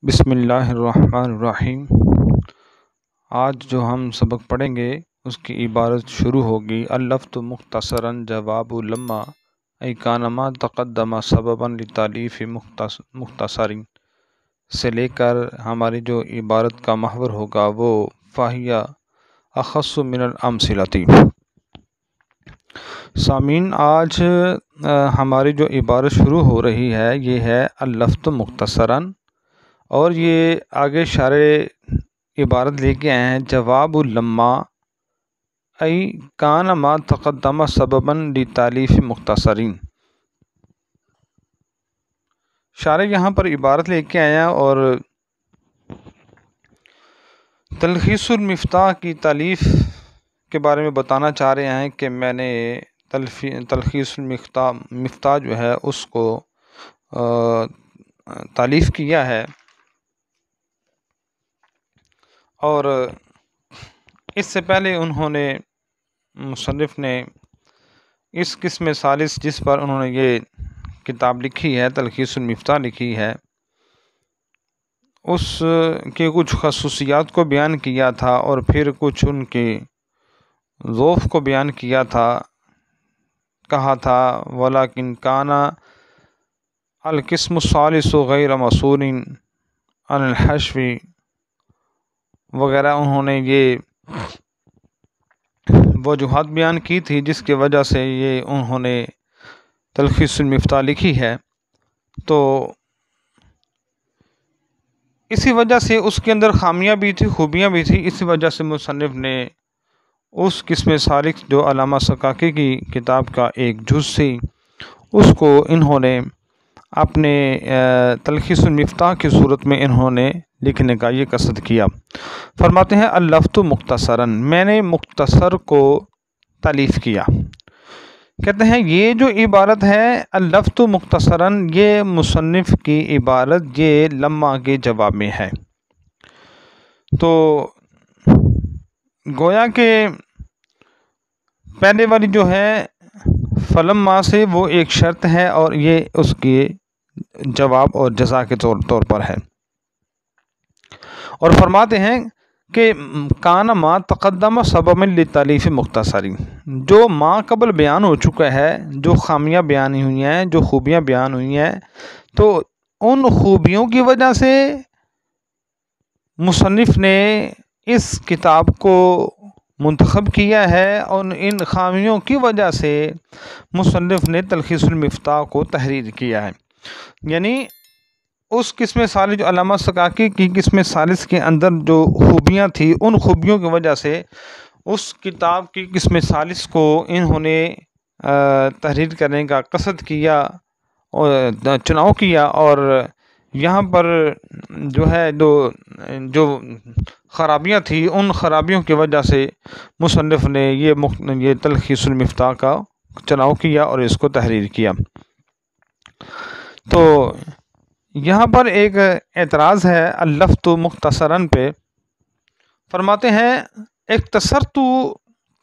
بسم اللہ الرحمن الرحیم۔ آج جو ہم سبق پڑھیں گے اس کی عبارت شروع ہوگی اللفظ مختصراً جواب لما ای کان ما تقدم سبباً لتالیف مختصرین سے لے کر ہماری جو عبارت کا محور ہوگا وہ فاہیہ اخص من الامثلۃ۔ سامعین، آج ہماری جو عبارت شروع ہو رہی ہے یہ ہے اللفظ مختصراً، اور یہ آگے شارح عبارت لے کے آئے ہیں جواب لما ای کان ما تقدم سبباً لتالیف مختصرین۔ شارح یہاں پر عبارت لے کے آیا اور تلخیص المفتاح کی تالیف کے بارے میں بتانا چاہ رہے ہیں کہ میں نے تلخیص المفتاح جو ہے اس کو تالیف کیا ہے، اور اس سے پہلے انہوں نے مصنف نے اس قسم ثالث جس پر انہوں نے یہ کتاب لکھی ہے تلخیص المفتاح لکھی ہے اس کے کچھ خصوصیات کو بیان کیا تھا، اور پھر کچھ ان کے ضعف کو بیان کیا تھا۔ کہا تھا وَلَكِنْ كَانَ الْقِسْمُ الثَّالِثُ غَيْرَ مَصُونٍ عَنِ الْحَشْوِ وغیرہ، انہوں نے یہ وجوہات بیان کی تھی جس کی وجہ سے یہ انہوں نے تلخیص المفتاح لکھی ہے۔ تو اسی وجہ سے اس کے اندر خامیاں بھی تھی، خوبیاں بھی تھی، اسی وجہ سے مصنف نے اس قسم ثالث جو علامہ سکاکی کی کتاب کا ایک جز تھی اس کو انہوں نے اپنے تلخیص المفتاح کی صورت میں انہوں نے لکھنے کا یہ قصد کیا۔ فرماتے ہیں اللفظ مختصراً، میں نے مختصر کو تالیف کیا۔ کہتے ہیں یہ جو عبارت ہے اللفظ مختصراً، یہ مصنف کی عبارت یہ لما کے جواب میں ہے۔ تو گویا کہ پہلے والی جو ہے فلما سے وہ ایک شرط ہے، اور یہ اس کے جواب اور جزا کے طور پر ہے۔ اور فرماتے ہیں کہ کان ما تقدم سبباً لتالیف مختصرین، جو ما قبل بیان ہو چکا ہے، جو خامیاں بیان ہوئی ہیں، جو خوبیاں بیان ہوئی ہیں، تو ان خوبیوں کی وجہ سے مصنف نے اس کتاب کو منتخب کیا ہے، اور ان خامیوں کی وجہ سے مصنف نے تلخیص المفتاح کو تحریر کیا ہے۔ یعنی اس قسم ثالث جو علامہ سکاکی کی قسم ثالث کے اندر جو خوبیاں تھیں، ان خوبیوں کی وجہ سے اس کتاب کی قسم ثالث کو انہوں نے تحریر کرنے کا قصد کیا اور چناؤ کیا، اور یہاں پر جو ہے جو خرابیاں تھیں ان خرابیوں کی وجہ سے مصنف نے یہ تلخیص المفتاح کا چناؤ کیا اور اس کو تحریر کیا۔ تو یہاں پر ایک اعتراض ہے اللفظ مختصراً پہ۔ فرماتے ہیں اختصرت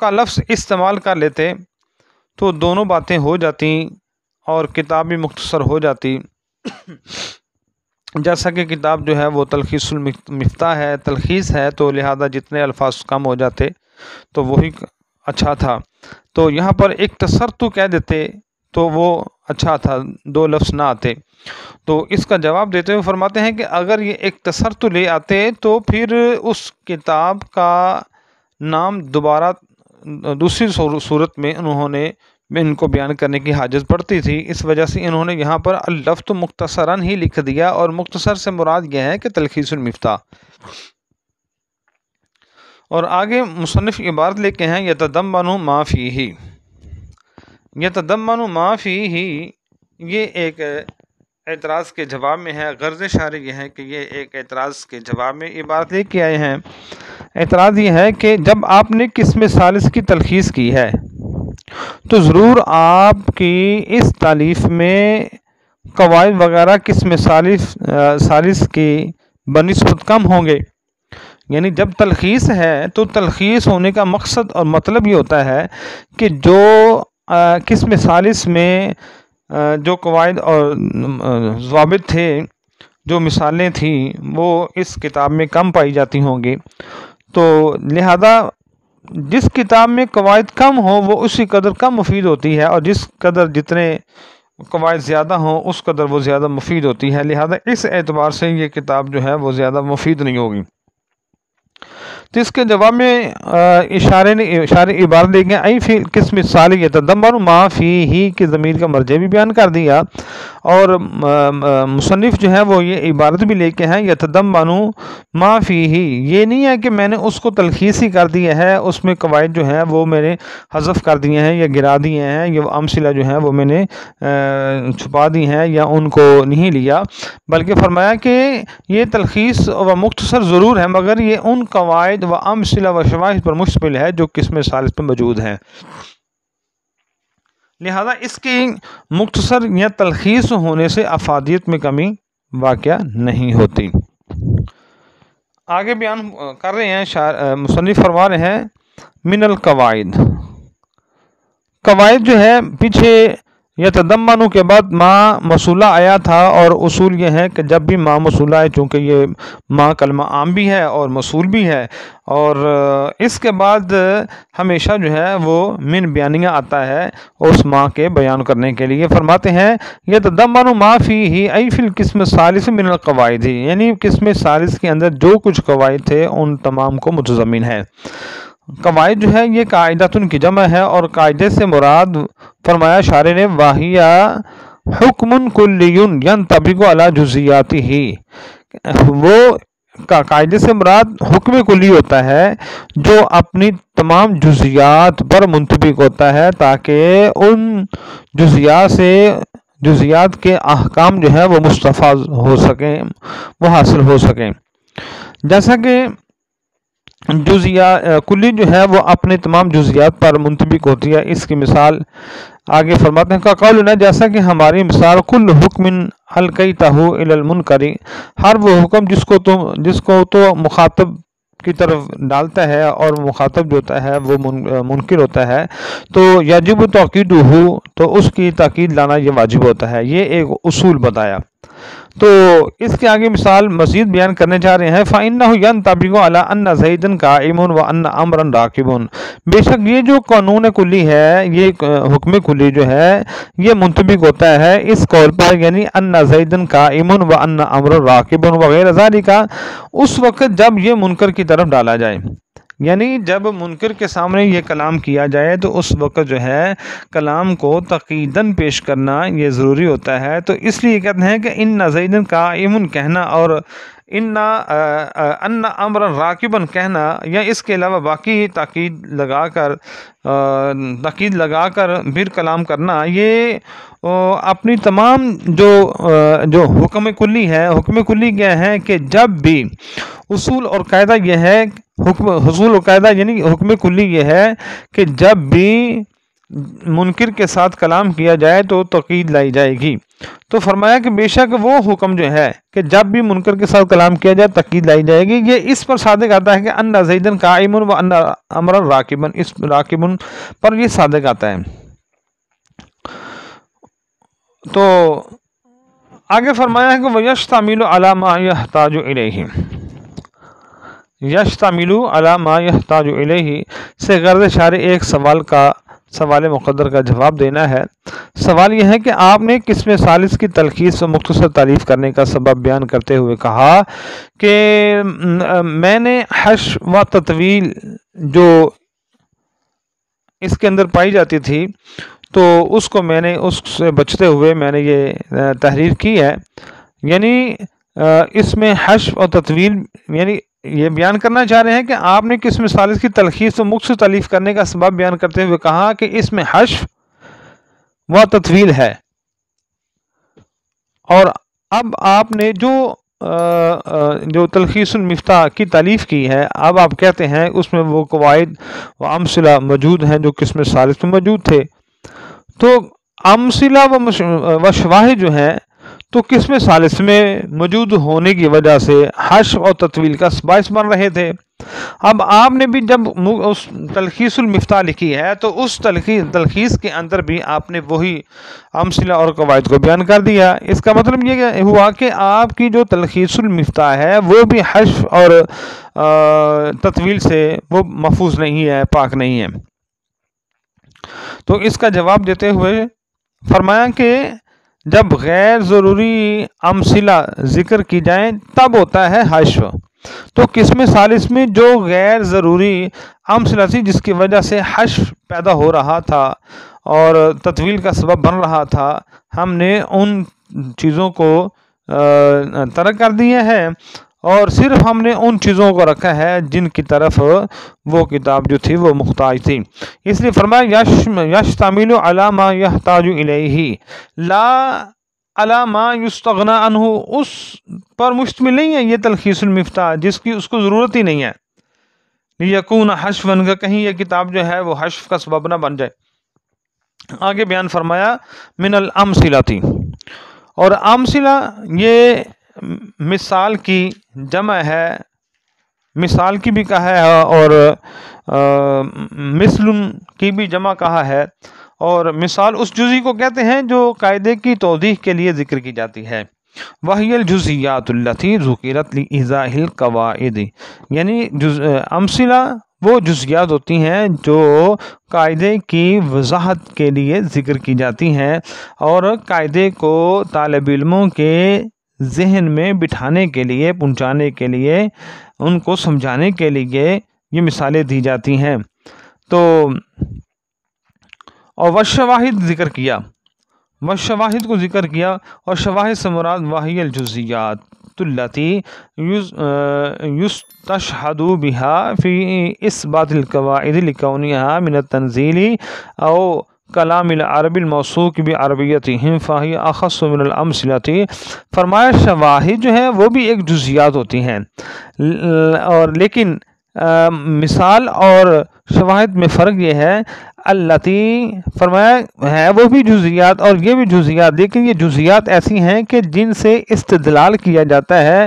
کا لفظ استعمال کر لیتے تو دونوں باتیں ہو جاتی اور کتاب بھی مختصر ہو جاتی، جیسا کہ کتاب جو ہے وہ تلخیص المفتاح ہے، تلخیص ہے، تو لہذا جتنے الفاظ کم ہو جاتے تو وہی اچھا تھا۔ تو یہاں پر اختصرت کہہ دیتے تو وہ اچھا تھا، دو لفظ نہ آتے۔ تو اس کا جواب دیتے ہوئے فرماتے ہیں کہ اگر یہ اختصرت لے آتے تو پھر اس کتاب کا نام دوبارہ دوسری صورت میں انہوں نے ان کو بیان کرنے کی حاجت پڑتی تھی، اس وجہ سے انہوں نے یہاں پر اللفظ مختصراً ہی لکھ دیا، اور مختصر سے مراد یہ ہے کہ تلخیص المفتاح۔ اور آگے مصنف عبارت لے کے ہیں یتضمن ما فیہ، یتضمن ما فیہ، یہ ایک اعتراض کے جواب میں ہے۔ غرض شارح یہ ہے کہ یہ ایک اعتراض کے جواب میں عبارت لے کے آئے ہیں۔ اعتراض یہ ہے کہ جب آپ نے قسم ثالث کی تلخیص کی ہے تو ضرور آپ کی اس تالیف میں قواعد وغیرہ قسم ثالث کی بنسبت کم ہوں گے۔ یعنی جب تلخیص ہے تو تلخیص ہونے کا مقصد اور مطلب یہ ہوتا ہے کہ جو قسم ثالث میں جو قواعد اور ضوابط تھے جو مثالیں تھیں وہ اس کتاب میں کم پائی جاتی ہوں گی، تو لہذا جس کتاب میں قواعد کم ہوں وہ اسی قدر کم مفید ہوتی ہے، اور جتنے قواعد زیادہ ہوں اس قدر وہ زیادہ مفید ہوتی ہے، لہذا اس اعتبار سے یہ کتاب جو ہے وہ زیادہ مفید نہیں ہوگی۔ تو اس کے جواب میں اشارے عبارت دیکھیں، ای فی القسم الثالث یتضمن ما فیہ کی ضمیر کا مرجع بھی بیان کر دیا، اور مصنف جو ہے وہ یہ عبارت بھی لے کے ہیں یتضمن ما فیہ، یہ نہیں ہے کہ میں نے اس کو تلخیص ہی کر دیا ہے، اس میں قواعد جو ہیں وہ میں نے حذف کر دیے ہیں یا گرا دیے ہیں، یا امثلہ جو ہیں وہ میں نے چھپا دی ہیں یا ان کو نہیں لیا، بلکہ فرمایا کہ یہ تلخیص و مختصر ضرور ہے، مگر یہ ان قواعد و امثلہ و شواہد پر مشتمل ہے جو قسم ثالث پر موجود ہیں، لہذا اس کی مختصر یا تلخیص ہونے سے افادیت میں کمی واقع نہیں ہوتی۔ آگے بیان کر رہے ہیں، مصنف فرما رہے ہیں من القواعد، قواعد جو ہے پیچھے یتضمن کے بعد ما موصولہ آیا تھا، اور اصول یہ ہے کہ جب بھی ما موصولہ ہے، چونکہ یہ ما کلمہ عام بھی ہے اور موصول بھی ہے، اور اس کے بعد ہمیشہ جو ہے وہ من بیانیہ آتا ہے اس ما کے بیان کرنے کے لیے۔ فرماتے ہیں یتضمن ما فیہ ای فی القسم الثالث من القواعد، یعنی قسم ثالث کے اندر جو کچھ قواعد تھے ان تمام کو متضمن ہے۔ قواعد جو ہے یہ قاعدۃ کی جمع ہے، اور قاعدے سے مراد فرمایا شارح نے واہیا حکم کلی ینطبق علی جزیاتہ، وہ قاعدے سے مراد حکم کلی ہوتا ہے جو اپنی تمام جزیات پر منطبق ہوتا ہے، تاکہ ان جزیات کے احکام جو ہے وہ مستفاد ہو سکیں، وہ حاصل ہو سکیں۔ جیسا کہ کلی جو ہے وہ اپنے تمام جزیات پر منطبق ہوتی ہے، اس کی مثال آگے فرماتے ہیں کا قولنا، جیسا کہ ہماری مثال کل حکم القیتہ الی المنکر، ہر وہ حکم جس کو تو مخاطب کی طرف ڈالتا ہے اور مخاطب جو ہوتا ہے وہ منکر ہوتا ہے، تو یجب تاکیدہ، تو اس کی تاکید لانا یہ واجب ہوتا ہے، یہ ایک اصول بتایا۔ تو اس کے آگے مثال مزید بیان کرنے جا رہے ہیں فَإِنَّهُ يَنْطَبِقُ عَلَىٰ أَنَّ زَيْدًا قَائِمٌ وَأَنَّ عَمْرًا رَاكِبٌ، بے شک یہ جو قانون کلی ہے، یہ حکم کلی جو ہے یہ منطبق ہوتا ہے اس قول پر، یعنی أَنَّ زَيْدًا قَائِمٌ وَأَنَّ عَمْرًا رَاكِبٌ وغیرہ ذَلِكَ، اس وقت جب یہ منکر کی طرف ڈالا جائے، یعنی جب منکر کے سامنے یہ کلام کیا جائے تو اس وقت جو ہے کلام کو تقییداً پیش کرنا یہ ضروری ہوتا ہے، تو اس لیے کہتے ہیں کہ ان زیدن قائم کہنا اور ان امر راکبن کہنا، یا اس کے علاوہ باقی تاکید لگا کر پھر کلام کرنا، یہ اپنی تمام جو حکم کلی ہے، حکم کلی کیا ہے کہ جب بھی اصول اور قاعدہ یہ ہے، حصول اور قاعدہ یعنی حکم کلی یہ ہے کہ جب بھی منکر کے ساتھ کلام کیا جائے تو تقید لائی جائے گی، تو فرمایا کہ بے شک وہ حکم جو ہے کہ جب بھی منکر کے ساتھ کلام کیا جائے تقید لائی جائے گی، یہ اس پر صادق آتا ہے کہ ان زیدن قائم و ان امر راکبن، اس راکبن پر یہ صادق آتا ہے۔ تو آگے فرمایا ہے کہ وَيَشْتَمِلُ عَلَى مَا يَحْتَاجُ إِلَيْهِ، یشتمل علی ما یحتاج الیہ سے غرض شارع ایک سوال مقدر کا جواب دینا ہے۔ سوال یہ ہے کہ آپ نے قسم ثالث کی تلخیص و مختصر تعریف کرنے کا سبب بیان کرتے ہوئے کہا کہ میں نے حشو و تطویل جو اس کے اندر پائی جاتی تھی تو اس سے بچتے ہوئے میں نے یہ تحریر کی ہے، یعنی اس میں حشو و تطویل، یعنی یہ بیان کرنا چاہ رہے ہیں کہ آپ نے قسم ثالث کی تلخیص و مختصر تعریف کرنے کا سبب بیان کرتے ہوئے کہا کہ اس میں حشو و تطویل ہے، اور اب آپ نے جو تلخیص المفتاح کی تعریف کی ہے، اب آپ کہتے ہیں اس میں وہ قواعد و امثلہ موجود ہیں جو قسم ثالث میں موجود تھے، تو امثلہ و شواہد جو ہیں تو قسم ثالث میں موجود ہونے کی وجہ سے حشو اور تطویل کا باعث بن رہے تھے، اب آپ نے بھی جب اس تلخیص المفتاح لکھی ہے تو اس تلخیص کے اندر بھی آپ نے وہی امثلہ اور قواعد کو بیان کر دیا۔ اس کا مطلب یہ ہوا کہ آپ کی جو تلخیص المفتاح ہے وہ بھی حذف اور تطویل سے وہ محفوظ نہیں ہے، پاک نہیں ہے۔ تو اس کا جواب دیتے ہوئے فرمایا کہ جب غیر ضروری امثلہ ذکر کی جائیں تب ہوتا ہے حذف۔ تو قسم ثالث میں جو غیر ضروری امثلہ تھی جس کی وجہ سے حذف پیدا ہو رہا تھا اور تطویل کا سبب بن رہا تھا، ہم نے ان چیزوں کو ترک کر دیے ہیں اور صرف ہم نے ان چیزوں کو رکھا ہے جن کی طرف وہ کتاب جو تھی وہ محتاج تھی۔ اس لیے فرمایا یشتمل علی ما یحتاج الیہ لا علی ما یستغنی عنہ، اس پر مشتمل نہیں ہے یہ تلخیص المفتاح جس کی اس کو ضرورت ہی نہیں ہے، لیکون حذفا، کا کہیں یہ کتاب جو ہے وہ حذف کا سبب نہ بن جائے۔ آگے بیان فرمایا من الامثلۃ، اور امثلہ یہ مثال کی جمع ہے، مثال کی بھی کہا ہے اور مثل کی بھی جمع کہا ہے، اور مثال اس جزئی کو کہتے ہیں جو قاعدے کی توضیح کے لیے ذکر کی جاتی ہے۔ وہی الجزیات التي ذکرت لإیضاح القواعد، یعنی امثلہ وہ جزیات ہوتی ہیں جو قاعدے کی وضاحت کے لیے ذکر کی جاتی ہیں اور قاعدے کو طالب علموں کے ذہن میں بٹھانے کے لیے، پہنچانے کے لیے، ان کو سمجھانے کے لیے یہ مثالیں دی جاتی ہیں۔ تو اور والشواہد ذکر کیا، والشواہد کو ذکر کیا، اور شواہد سے مراد وہی الجزیات التي يستشهد بها في اثبات القواعد لكونها من التنزيل او کلام العرب الموثوق بعربیتهم فهي اخص من الامثلة۔ فرمایا شواہد جو ہیں وہ بھی ایک جزیات ہوتی ہیں، اور لیکن مثال اور شواہد میں فرق یہ ہے، التی فرمایا ہے وہ بھی جزیات اور یہ بھی جزیات، لیکن یہ جزیات ایسی ہیں کہ جن سے استدلال کیا جاتا ہے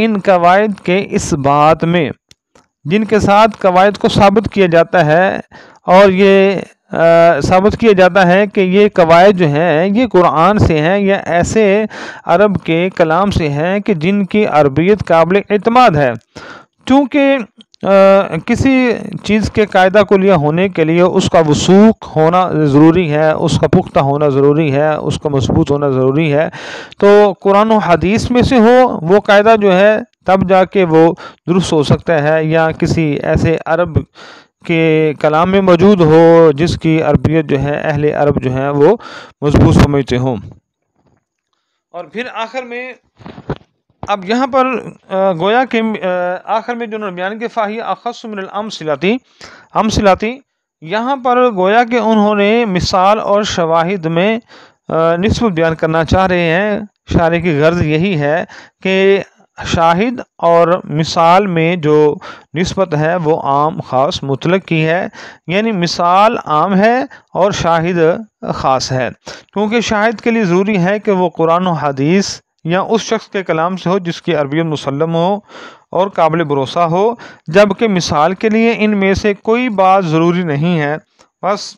ان قواعد کے اس بات میں، جن کے ساتھ قواعد کو ثابت کیا جاتا ہے، اور یہ ثابت کیا جاتا ہے کہ یہ قواعد جو ہیں یہ قرآن سے ہیں یا ایسے عرب کے کلام سے ہیں کہ جن کی عربیت قابل اعتماد ہے۔ چونکہ کسی چیز کے قاعدہ کلیہ ہونے کے لیے اس کا وثوق ہونا ضروری ہے، اس کا پختہ ہونا ضروری ہے، اس کا مضبوط ہونا ضروری ہے، تو قرآن و حدیث میں سے ہو وہ قاعدہ جو ہے تب جا کے وہ درست ہو سکتا ہے، یا کسی ایسے عرب کے کلام میں موجود ہو جس کی عربیت جو ہے اہل عرب جو ہیں وہ مضبوط سمجھتے ہوں۔ اور پھر آخر میں اب یہاں پر گویا کہ آخر میں جو انہوں نے بیان کیا فاہی اخص من الامثلاتی، یہاں پر گویا کہ انہوں نے مثال اور شواہد میں نسبت بیان کرنا چاہ رہے ہیں۔ شارح کی غرض یہی ہے کہ شاہد اور مثال میں جو نسبت ہے وہ عام خاص مطلق کی ہے، یعنی مثال عام ہے اور شاہد خاص ہے، کیونکہ شاہد کے لیے ضروری ہے کہ وہ قرآن و حدیث یا اس شخص کے کلام سے ہو جس کی عربیت مسلم ہو اور قابل بھروسہ ہو، جبکہ مثال کے لیے ان میں سے کوئی بات ضروری نہیں ہے۔ بس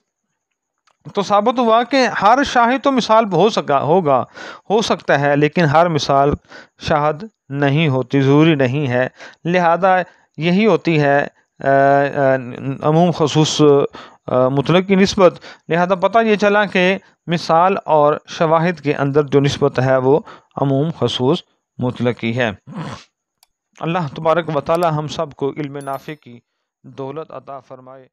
تو ثابت ہوا کہ ہر شاہد تو مثال ہو سکتا ہے، لیکن ہر مثال شاہد نہیں ہوتی، ضروری نہیں ہے۔ لہذا یہی ہوتی ہے عموم خصوص مطلق کی نسبت۔ لہذا پتہ یہ چلا کہ مثال اور شواہد کے اندر جو نسبت ہے وہ عموم خصوص مطلق کی ہے۔ اللہ تبارک و تعالی ہم سب کو علم نافع کی دولت عطا فرمائے۔